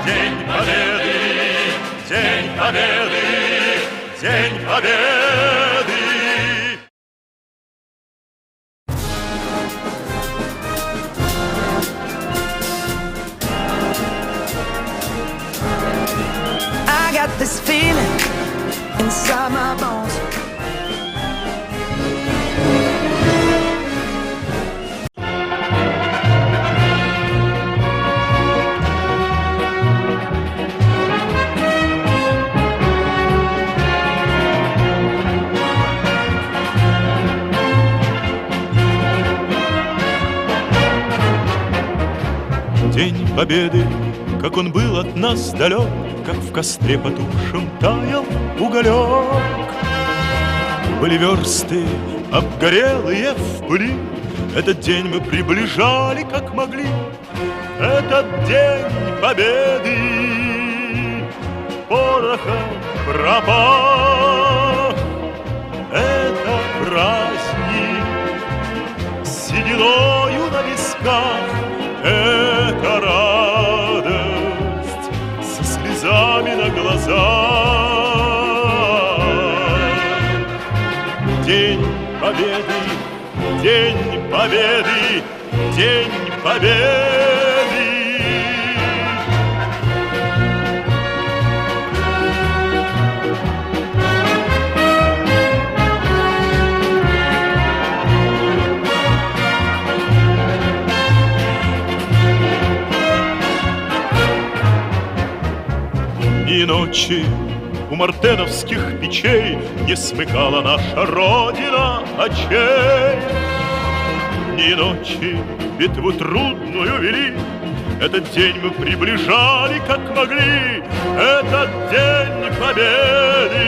День Победы, День Победы, День Победы. I got this feeling inside my bones. День Победы, как он был от нас далек, как в костре потухшем таял уголек. Были версты, обгорелые в пыли, этот день мы приближали, как могли. Этот день Победы порохом пропах. Это праздник с сединою на висках. Это радость со слезами на глазах. День Победы, День Победы, День Победы. И ночи у мартеновских печей не смыкала наша Родина очей. Ни ночи битву трудную вели, этот день мы приближали, как могли. Этот день Победы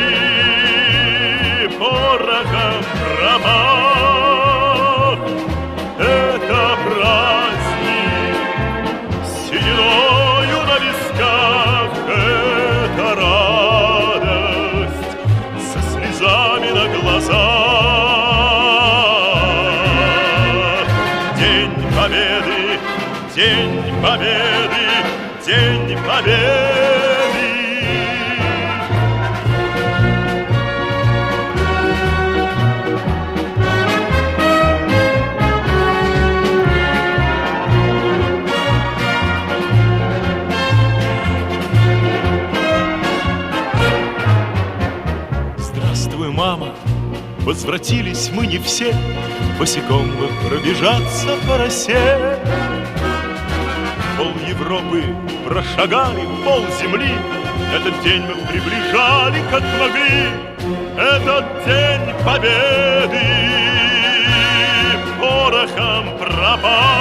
порохом промах. Это праздник с сединою на висках. Это радость со слезами на глазах. День Победы, День Победы, День Победы. Здравствуй, мама, возвратились мы не все, босиком бы пробежаться по росе. Пол Европы прошагали, пол земли, этот день мы приближали, как могли. Этот день Победы порохом пропах.